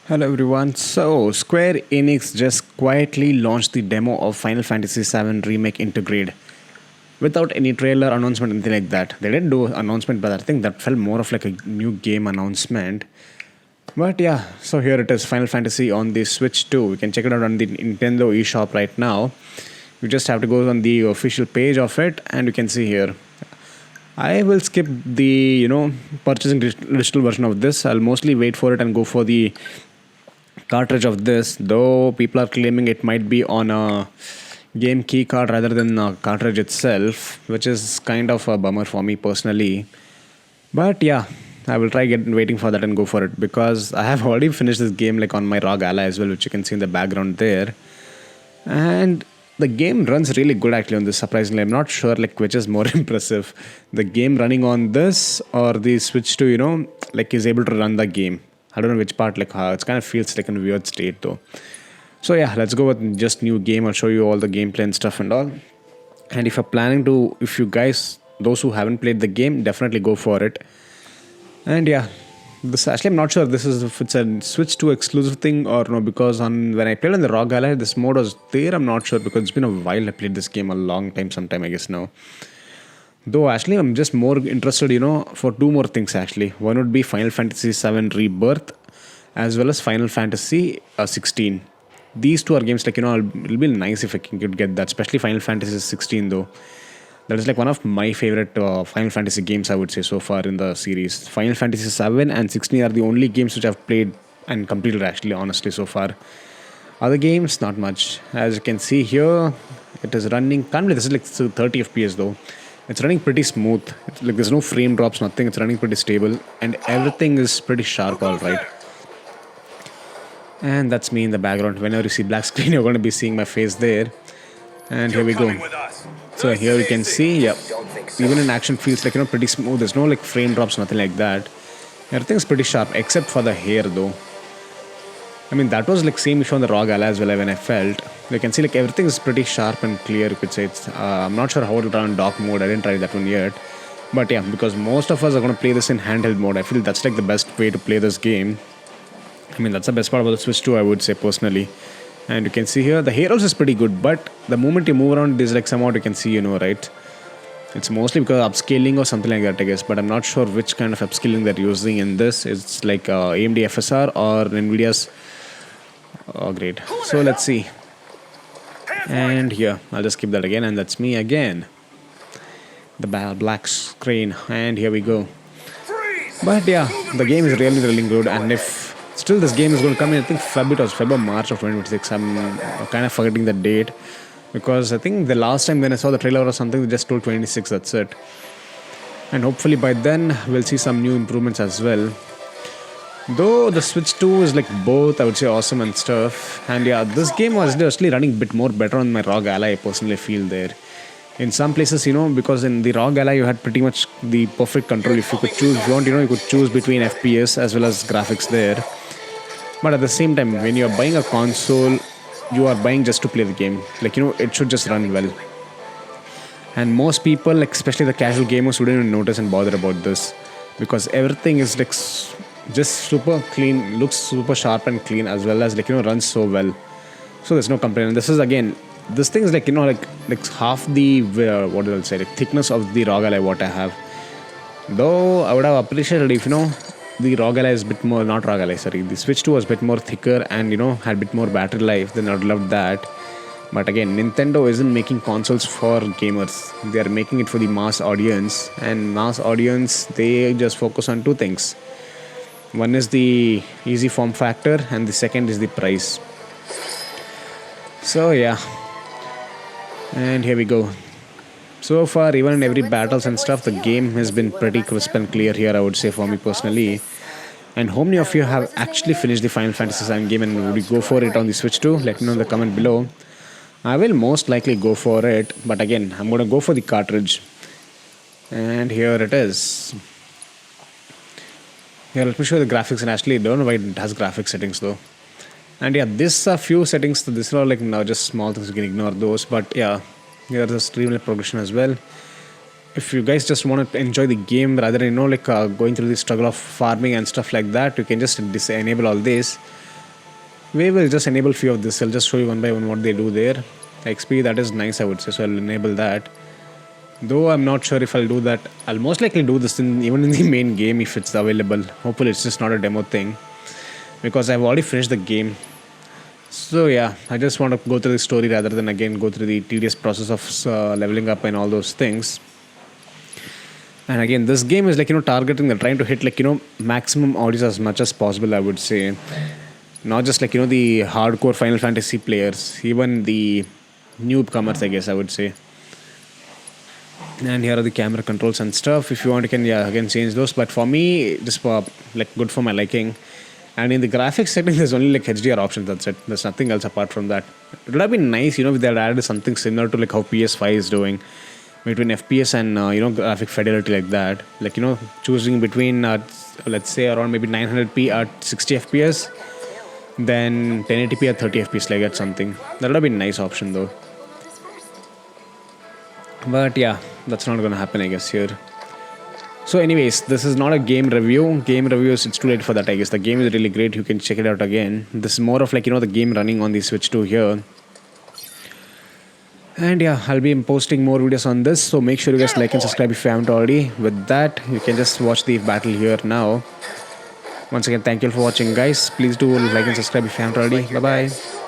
Hello everyone. So, Square Enix just quietly launched the demo of Final Fantasy VII Remake Intergrade without any trailer announcement, anything like that. They didn't do announcement, but I think that felt more of like a new game announcement. But yeah, so here it is, Final Fantasy on the Switch 2. You can check it out on the Nintendo eShop right now. You just have to go on the official page of it, and you can see here. I will skip the purchasing digital version of this. I'll mostly wait for it and go for the cartridge of this, though people are claiming it might be on a game key card rather than a cartridge itself, which is kind of a bummer for me personally. But yeah, I will try waiting for that and go for it because I have already finished this game like on my ROG Ally as well, which you can see in the background there. And the game runs really good actually on this, surprisingly. I'm not sure like which is more impressive, the game running on this or the Switch to like is able to run the game. I don't know which part, like how it kind of feels like in a weird state though. So yeah, let's go with just new game. I'll show you all the gameplay and stuff and all. And if you're planning to, if you guys, those who haven't played the game, definitely go for it. And yeah, this actually I'm not sure this is if it's a Switch 2 exclusive thing or no, because on when I played on the ROG Ally, this mode was there. I'm not sure because it's been a while. I played this game a long time, sometime I guess now. Though actually I'm just more interested, for two more things actually. One would be Final Fantasy VII Rebirth as well as Final Fantasy 16. These two are games like, it'll be nice if I could get that, especially Final Fantasy 16 though. That is like one of my favorite Final Fantasy games I would say so far in the series. Final Fantasy 7 and 16 are the only games which I've played and completed actually, honestly, so far. Other games, not much. As you can see here, it is running, can't believe this is like 30 FPS though. It's running pretty smooth. It's like there's no frame drops, nothing. It's running pretty stable, and everything is pretty sharp, all right. And that's me in the background. Whenever you see black screen, you're going to be seeing my face there. And here we go. So here you can see, yeah, even in action feels like pretty smooth. There's no like frame drops, nothing like that. Everything's pretty sharp except for the hair though. I mean, that was like same issue on the ROG Ally as well when I felt. You can see like everything is pretty sharp and clear, you could say. I'm not sure how to run dock mode. I didn't try that one yet. But yeah, because most of us are going to play this in handheld mode. I feel that's like the best way to play this game. I mean, that's the best part about the Switch 2, I would say personally. And you can see here, the hair also is pretty good. But the moment you move around, there's like somewhat you can see, right? It's mostly because of upscaling or something like that, I guess. But I'm not sure which kind of upscaling they're using in this. It's like AMD FSR or NVIDIA's. Oh, great. So let's see. And here, I'll just keep that again, and that's me again. The black screen, and here we go. But yeah, the game is really, really good, and if still this game is going to come in, I think February or March of 2026. I'm kind of forgetting the date because I think the last time when I saw the trailer or something, they just told 26. That's it. And hopefully by then we'll see some new improvements as well. Though the Switch 2 is like both, I would say, awesome and stuff. And yeah, this game was actually running a bit more better on my ROG Ally, I personally feel there. In some places, because in the ROG Ally you had pretty much the perfect control. If you could choose, if you want, you could choose between FPS as well as graphics there. But at the same time, when you're buying a console, you are buying just to play the game. Like, it should just run well. And most people, like especially the casual gamers, wouldn't even notice and bother about this. Because everything is like just super clean, looks super sharp and clean, as well as like runs so well. So there's no complaint. And this is again, this thing is like like half the what do I say, like thickness of the ROG Ally what I have. Though I would have appreciated if the ROG Ally is a bit more, not ROG Ally, sorry, the Switch 2 was a bit more thicker and had a bit more battery life. Then I'd love that. But again, Nintendo isn't making consoles for gamers. They are making it for the mass audience, and mass audience, they just focus on two things. One is the easy form factor, and the second is the price. So yeah, and here we go. So far, even in every battles and stuff, the game has been pretty crisp and clear here, I would say, for me personally. And how many of you have actually finished the Final Fantasy VII game, and would you go for it on the Switch too? Let me know in the comment below. I will most likely go for it, but again, I'm going to go for the cartridge. And here it is. Yeah, let me show you the graphics, and actually don't know why it has graphics settings though. And yeah, this are few settings. This are like now just small things, you can ignore those. But yeah, here's the streamline progression as well. If you guys just want to enjoy the game rather than going through the struggle of farming and stuff like that, you can just enable all this. We will just enable few of this. I'll just show you one by one what they do there. XP, that is nice, I would say. So I'll enable that. Though I'm not sure if I'll do that. I'll most likely do this in even in the main game if it's available. Hopefully it's just not a demo thing, because I've already finished the game. So yeah, I just want to go through the story rather than again go through the tedious process of leveling up and all those things. And again, this game is like targeting, they're trying to hit like maximum audience as much as possible, I would say. Not just like the hardcore Final Fantasy players, even the newcomers, I guess I would say. And here are the camera controls and stuff. If you want, you can again change those. But for me, just like good for my liking. And in the graphics setting, there's only like HDR options. That's it. There's nothing else apart from that. It would have been nice, if they had added something similar to like how PS5 is doing, between FPS and graphic fidelity like that. Like choosing between let's say around maybe 900p at 60 FPS, then 1080p at 30 FPS, like that something. That would have been a nice option though. But yeah, that's not gonna happen, I guess, here. So anyways, this is not a game review. Game reviews, it's too late for that, I guess. The game is really great. You can check it out again. This is more of like, the game running on the Switch 2 here. And yeah, I'll be posting more videos on this. So make sure you guys like and subscribe if you haven't already. With that, you can just watch the battle here now. Once again, thank you for watching, guys. Please do like and subscribe if you haven't already. Bye-bye.